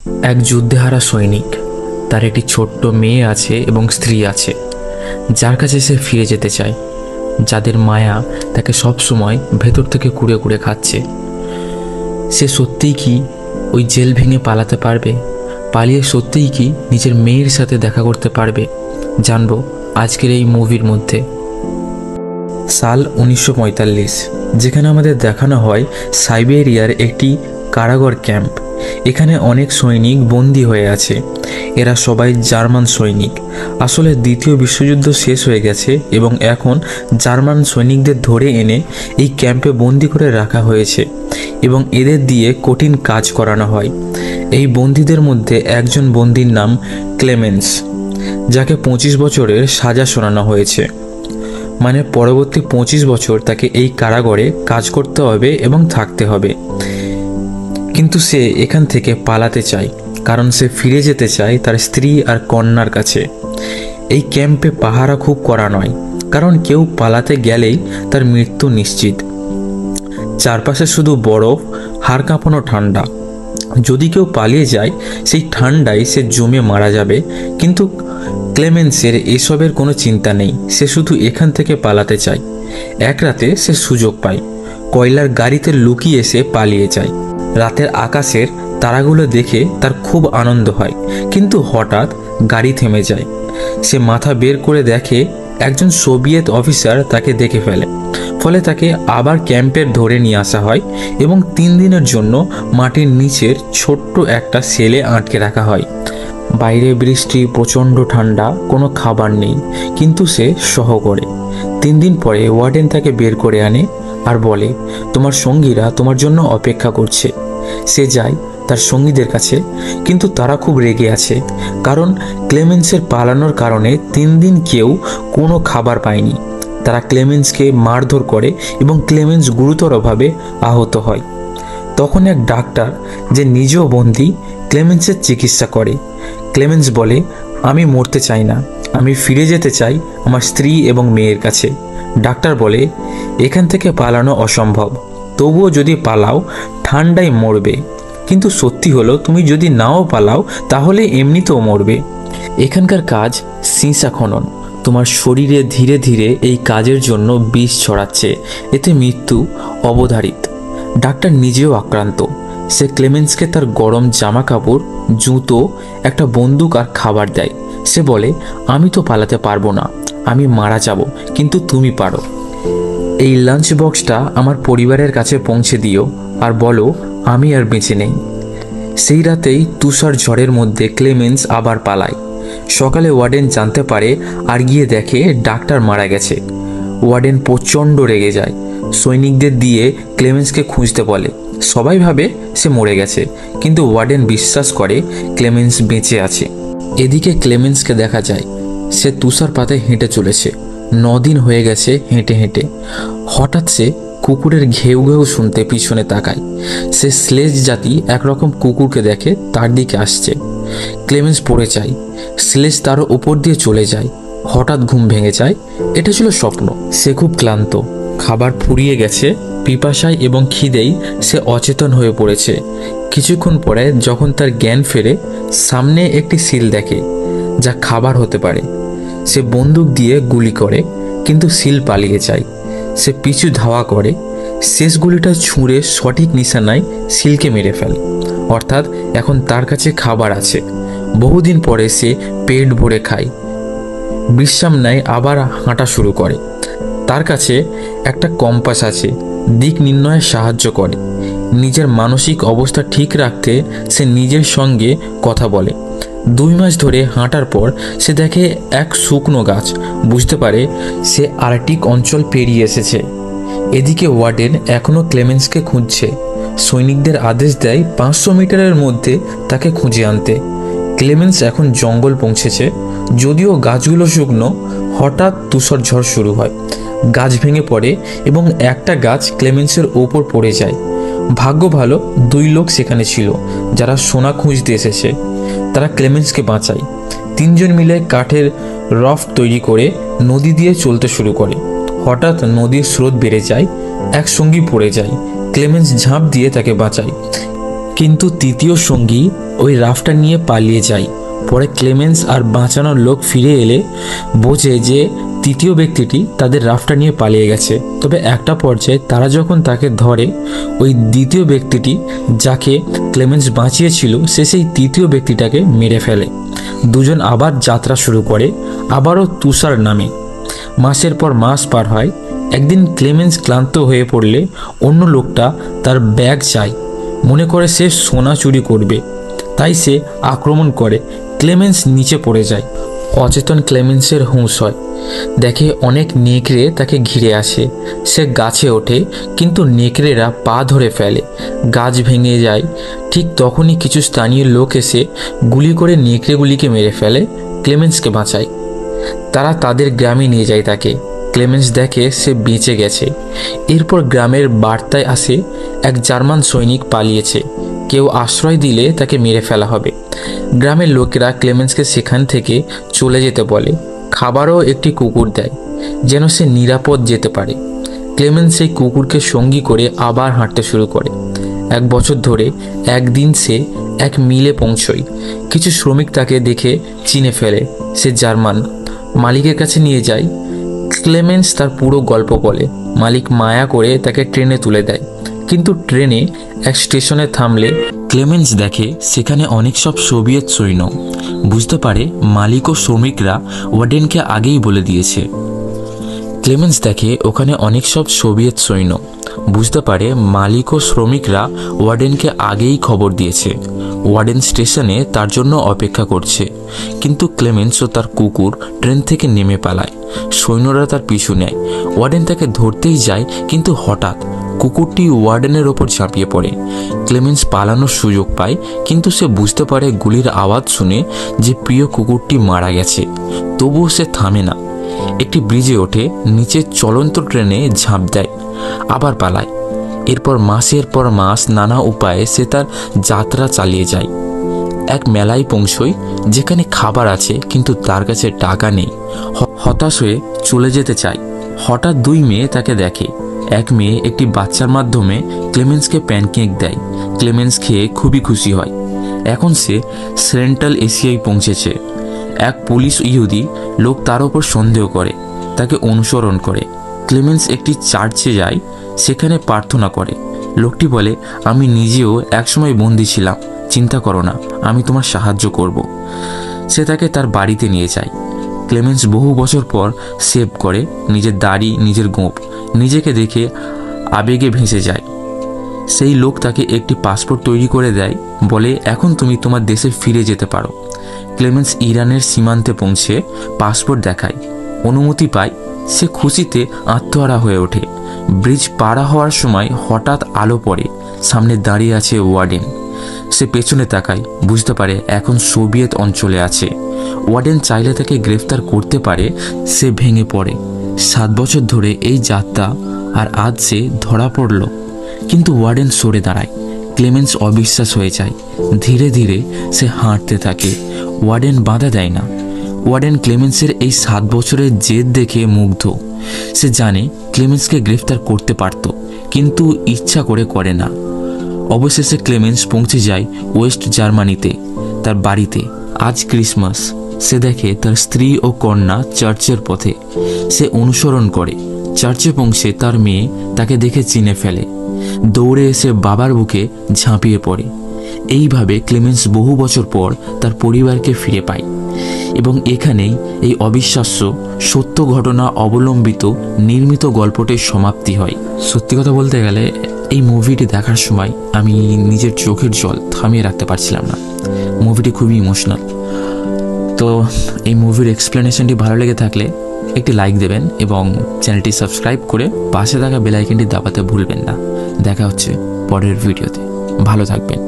এক যুদ্ধেহারা সৈনিক, তার একটি ছোট্ট মেয়ে আছে এবং স্ত্রী আছে, যার কাছে সে ফিরে যেতে চায়, যাদের মায়া তাকে সবসময় ভেতর থেকে কুড়ে কুড়ে খাচ্ছে। সে সত্যিই কি ওই জেল ভেঙে পালাতে পারবে? পালিয়ে সত্যিই কি নিজের মেয়ের সাথে দেখা করতে পারবে? জানবো আজকের এই মুভির মধ্যে। সাল 1945, যেখানে আমাদের দেখানো হয় সাইবেরিয়ার একটি কারাগার ক্যাম্প। এখানে অনেক সৈনিক বন্দী হয়ে আছে। এরা সবাই জার্মান সৈনিক। আসলে দ্বিতীয় বিশ্বযুদ্ধ শেষ হয়ে গেছে এবং এখন জার্মান সৈনিকদের ধরে এনে এই ক্যাম্পে বন্দী করে রাখা হয়েছে এবং এদের দিয়ে কঠিন কাজ করানো হয়। এই বন্দীদের মধ্যে একজন বন্দীর নাম ক্লেমেন্স, যাকে 25 বছরের সাজা শোনানো হয়েছে। মানে পরবর্তী 25 বছর তাকে এই কারাগারে কাজ করতে হবে এবং থাকতে হবে। কিন্তু সে এখান থেকে পালাতে চায়, কারণ সে ফিরে যেতে চায় তার স্ত্রী আর কন্যার কাছে। এই ক্যাম্পে পাহারা খুব করা নয়, কারণ কেউ পালাতে গেলেই তার মৃত্যু নিশ্চিত। চারপাশে শুধু বরফ, হাড় কাঁপানো ঠান্ডা। যদি কেউ পালিয়ে যায়, সেই ঠান্ডায় সে জমে মারা যাবে। কিন্তু ক্লেমেন্সের এসবের কোনো চিন্তা নেই। সে শুধু এখান থেকে পালাতে চায়। এক রাতে সে সুযোগ পায়। কয়লার গাড়িতে লুকিয়ে সে পালিয়ে যায়। রাতের আকাশের তারাগুলো দেখে তার খুব আনন্দ হয়, কিন্তু হঠাৎ গাড়ি থেমে যায়। সে মাথা বের করে দেখে একজন সোভিয়েত অফিসার তাকে দেখে ফেলে। ফলে তাকে আবার ক্যাম্পের ধরে নিয়ে আসা হয় এবং 3 দিনের জন্য মাটির নিচের ছোট্ট একটা সেলে আটকে রাখা হয়। বাইরে বৃষ্টি, প্রচণ্ড ঠান্ডা, কোনো খাবার নেই, কিন্তু সে সহ করে। 3 দিন পরে ওয়ার্ডেন তাকে বের করে আনে আর বলে, তোমার সঙ্গীরা তোমার জন্য অপেক্ষা করছে। সে যায় তার সঙ্গীদের কাছে, কিন্তু তারা খুব রেগে আছে, কারণ ক্লেমেন্সের পালানোর কারণে 3 দিন কেউ কোনো খাবার পায়নি। তারা ক্লেমেন্সকে মারধর করে এবং ক্লেমেন্স গুরুতরভাবে আহত হয়। তখন এক ডাক্তার, যে নিজেও বন্দী, ক্লেমেন্সের চিকিৎসা করে। ক্লেমেন্স বলে, আমি মরতে চাই না, আমি ফিরে যেতে চাই আমার স্ত্রী এবং মেয়ের কাছে। ডাক্তার বলে, এখান থেকে পালানো অসম্ভব, তবুও যদি পালাও ঠান্ডায় মরবে। কিন্তু সত্যি হলো, তুমি যদি নাও পালাও তাহলে এমনিতেও মরবে। এখানকার কাজ সীসা খনন। তোমার শরীরে ধীরে ধীরে এই কাজের জন্য বিষ ছড়াচ্ছে, এতে মৃত্যু অবধারিত। ডাক্তার নিজেও আক্রান্ত। সে ক্লেমেন্সকে তার গরম জামা কাপড়, জুতো, একটা বন্দুক আর খাবার দেয়। সে বলে, আমি তো পালাতে পারবো না, আমি মারা যাব, কিন্তু তুমি পারো। এই লাঞ্চ বক্সটা আমার পরিবারের কাছে পৌঁছে দিও আর বলো আমি আর বেঁচে নেই। সেই রাতেই তুষার ঝড়ের মধ্যে ক্লেমেন্স আবার পালায়। সকালে ওয়ার্ডেন জানতে পারে আর গিয়ে দেখে ডাক্তার মারা গেছে। ওয়ার্ডেন প্রচণ্ড রেগে যায়। সৈনিকদের দিয়ে ক্লেমেন্সকে খুঁজতে বলে। সবাই ভাবে সে মরে গেছে, কিন্তু ওয়ার্ডেন বিশ্বাস করে ক্লেমেন্স বেঁচে আছে। এদিকে ক্লেমেন্সকে দেখা যায়, সে তুষারপাতে হেঁটে চলেছে। 9 দিন হয়ে গেছে হেঁটে হেঁটে। হঠাৎ সে কুকুরের ঘেউ ঘেউ শুনতে পিছনে তাকায়। সে স্লেজ জাতি একরকম কুকুরকে দেখে তার দিকে আসছে। ক্লেমেন্স পড়ে যায়। স্লেজ তার উপর দিয়ে চলে যায়। হঠাৎ ঘুম ভেঙে যায়। এটা ছিল স্বপ্ন। সে খুব ক্লান্ত, খাবার ফুরিয়ে গেছে। পিপাসায় এবং খিদেই সে অচেতন হয়ে পড়েছে। কিছুক্ষণ পরে যখন তার জ্ঞান ফেরে, সামনে একটি সিল দেখে, যা খাবার হতে পারে। সে বন্দুক দিয়ে গুলি করে, কিন্তু সিল পালিয়ে যায়। সে পিছু ধাওয়া করে, শেষ গুলিটা ছুঁড়ে সঠিক নিশানায় সিলকে মেরে ফেলে। অর্থাৎ এখন তার কাছে খাবার আছে। বহুদিন পরে সে পেট ভরে খায়, বিশ্রাম নেয়, আবার হাঁটা শুরু করে। তার কাছে একটা কম্পাস আছে, দিক নির্ণয়ে সাহায্য করে। নিজের মানসিক অবস্থা ঠিক রাখতে সে নিজের সঙ্গে কথা বলে। 2 মাস ধরে হাঁটার পর সে দেখে এক শুকনো গাছ। বুঝতে পারে সে আর্কটিক অঞ্চল পেরিয়ে এসেছে। এদিকে ওয়ার্ডেন এখনও ক্লেমেন্সকে খুঁজছে। সৈনিকদের আদেশ দেয় 500 মিটারের মধ্যে তাকে খুঁজে আনতে। ক্লেমেন্স এখন জঙ্গল পৌঁছেছে। যদিও গাছগুলো শুকনো, হঠাৎ তুষার ঝড় শুরু হয়। গাছ ভেঙে পড়ে এবং একটা গাছ ক্লেমেন্সের ওপর পড়ে যায়। ভাগ্য ভালো, 2 লোক সেখানে ছিল যারা সোনা খুঁজতে এসেছে। তারা ক্লেমেন্সকে বাঁচায়। 3 জন মিলে কাঠের রফট তৈরি করে নদী দিয়ে চলতে শুরু করে। হঠাৎ নদীর স্রোত বেড়ে যায়। এক সঙ্গী পড়ে যায়। ক্লেমেন্স ঝাঁপ দিয়ে তাকে বাঁচায়। কিন্তু তৃতীয় সঙ্গী ওই রাফটা নিয়ে পালিয়ে যায়। পরে ক্লেমেন্স আর বাঁচানোর লোক ফিরে এলে বোঝে যে তৃতীয় ব্যক্তিটি তাদের রাফটা নিয়ে পালিয়ে গেছে। তবে একটা পর্যায়ে তারা যখন তাকে ধরে, ওই দ্বিতীয় ব্যক্তিটি যাকে ক্লেমেন্স বাঁচিয়েছিল সে সেই তৃতীয় ব্যক্তিটাকে মেরে ফেলে। দুজন আবার যাত্রা শুরু করে, আবারও তুষার নামে। মাসের পর মাস পার হয়। একদিন ক্লেমেন্স ক্লান্ত হয়ে পড়লে অন্য লোকটা তার ব্যাগ চায়, মনে করে সে সোনা চুরি করবে, তাই সে আক্রমণ করে। ক্লেমেন্স নিচে পড়ে যায়। অচেতন ক্লেমেন্সের হুঁশ হয়, দেখে অনেক নেকড়ে তাকে ঘিরে আসে। সে গাছে ওঠে, কিন্তু নেকড়েরা পা ধরে ফেলে, গাছ ভেঙে যায়। ঠিক তখনই কিছু স্থানীয় লোক এসে গুলি করে নেকড়েগুলিকে মেরে ফেলে, ক্লেমেন্সকে বাঁচায়। তারা তাদের গ্রামে নিয়ে যায় তাকে। ক্লেমেন্স দেখে সে বেঁচে গেছে। এরপর গ্রামের বার্তায় আসে এক জার্মান সৈনিক পালিয়েছে, কেউ আশ্রয় দিলে তাকে মেরে ফেলা হবে। গ্রামের লোকেরা ক্লেমেন্সকে সেখান থেকে চলে যেতে বলে। খাবারও একটি কুকুর দেয় যেন সে নিরাপদ যেতে পারে। ক্লেমেন্স সেই কুকুরকে সঙ্গী করে আবার হাঁটতে শুরু করে। 1 বছর ধরে একদিন সে এক মিলে পৌঁছয়। কিছু শ্রমিক তাকে দেখে চিনে ফেলে, সে জার্মান। মালিকের কাছে নিয়ে যায়। ক্লেমেন্স তার পুরো গল্প বলে। মালিক মায়া করে তাকে ট্রেনে তুলে দেয়, কিন্তু ট্রেনে এক স্টেশনে থামলে ক্লেমেন্স দেখে সেখানে অনেক সব সোভিয়েত সৈন্য। বুঝতে পারে মালিক ও শ্রমিকরা ওয়ার্ডেনকে আগেই বলে দিয়েছে। ক্লেমেন্স দেখে ওখানে অনেক সব সোভিয়েত সৈন্য। বুঝতে পারে মালিক ও শ্রমিকরা ওয়ার্ডেনকে আগেই খবর দিয়েছে। ওয়ার্ডেন স্টেশনে তার জন্য অপেক্ষা করছে, কিন্তু ক্লেমেন্স ও তার কুকুর ট্রেন থেকে নেমে পালায়। সৈন্যরা তার পিছু নেয়। ওয়ার্ডেন তাকে ধরতেই যায়, কিন্তু হঠাৎ কুকুরটি ওয়ার্ডেনের ওপর ঝাঁপিয়ে পড়ে। ক্লেমেন্স পালানোর সুযোগ পায়, কিন্তু সে বুঝতে পারে গুলির আওয়াজ শুনে যে প্রিয় কুকুরটি মারা গেছে। তবুও সে থামে না। একটি ব্রিজে ওঠে, নিচে চলন্ত ট্রেনে ঝাঁপ দেয়, আবার পালায়। এরপর মাসের পর মাস নানা উপায়ে সে তার যাত্রা চালিয়ে যায়। এক মেলায় পৌঁছয় যেখানে খাবার আছে, কিন্তু তার কাছে টাকা নেই। হতাশ হয়ে চলে যেতে চায়। হঠাৎ 2 মেয়ে তাকে দেখে। এক মেয়ে একটি বাচ্চার মাধ্যমে ক্লেমেন্সকে প্যানকেক দেয়। ক্লেমেন্স খেয়ে খুবই খুশি হয়। এখন সে সেন্ট্রাল এশিয়ায় পৌঁছেছে। এক পুলিশ ইহুদি লোক তার ওপর সন্দেহ করে, তাকে অনুসরণ করে। ক্লেমেন্স একটি চার্চে যায়, সেখানে প্রার্থনা করে। লোকটি বলে, আমি নিজেও একসময় বন্দী ছিলাম, চিন্তা করো না, আমি তোমার সাহায্য করব। সে তাকে তার বাড়িতে নিয়ে যায়। ক্লেমেন্স বহু বছর পর সেভ করে, নিজের দাড়ি, নিজের গোঁফ, নিজেকে দেখে আবেগে ভেসে যায়। সেই লোক তাকে একটি পাসপোর্ট তৈরি করে দেয়, বলে এখন তুমি তোমার দেশে ফিরে যেতে পারো। ক্লেমেন্স ইরানের সীমান্তে পৌঁছে পাসপোর্ট দেখায়, অনুমতি পায়। সে খুশিতে আত্মহারা হয়ে ওঠে। ব্রিজ পার হওয়ার সময় হঠাৎ আলো পড়ে, সামনে দাঁড়িয়ে আছে ওয়ার্ডেন। সে পেছনে তাকায়, বুঝতে পারে এখন সোভিয়েত অঞ্চলে আছে। ওয়ার্ডেন চাইলে তাকে গ্রেফতার করতে পারে। সে ভেঙে পড়ে। 7 বছর ধরে এই যাত্রা, আর আজ সে ধরা পড়ল। কিন্তু ওয়ার্ডেন সরে দাঁড়ায়। ক্লেমেন্স অবিশ্বাস হয়ে যায়। ধীরে ধীরে সে হাঁটতে থাকে। ওয়ার্ডেন বাধা দেয় না। ওয়ার্ডেন ক্লেমেন্সের এই 7 বছরের জেদ দেখে মুগ্ধ। সে জানে ক্লেমেন্সকে গ্রেফতার করতে পারত, কিন্তু ইচ্ছা করে না। অবশেষে ক্লেমেন্স পৌঁছে যায় ওয়েস্ট জার্মানিতে, তার বাড়িতে। আজ ক্রিসমাস। সে দেখে তার স্ত্রী ও কন্যা চার্চের পথে। সে অনুসরণ করে। চার্চে পৌঁছে তার মেয়ে তাকে দেখে চিনে ফেলে। দৌড়ে এসে বাবার বুকে ঝাঁপিয়ে পড়ে। এইভাবে ক্লেমেন্স বহু বছর পর তার পরিবারকে ফিরে পায়। এবং এখানেই এই অবিশ্বাস্য সত্য ঘটনা অবলম্বিত নির্মিত গল্পটির সমাপ্তি হয়। সত্যি কথা বলতে গেলে এই মুভিটি দেখার সময় আমি নিজের চোখের জল থামিয়ে রাখতে পারছিলাম না। মুভিটি খুবই ইমোশনাল। তো এই মুভির এক্সপ্লেনেশনটি ভালো লেগে থাকলে একটি লাইক দেবেন এবং চ্যানেলটি সাবস্ক্রাইব করে পাশে থাকা বেল আইকনটি দাবাতে ভুলবেন না। দেখা হচ্ছে পরের ভিডিওতে। ভালো থাকবেন।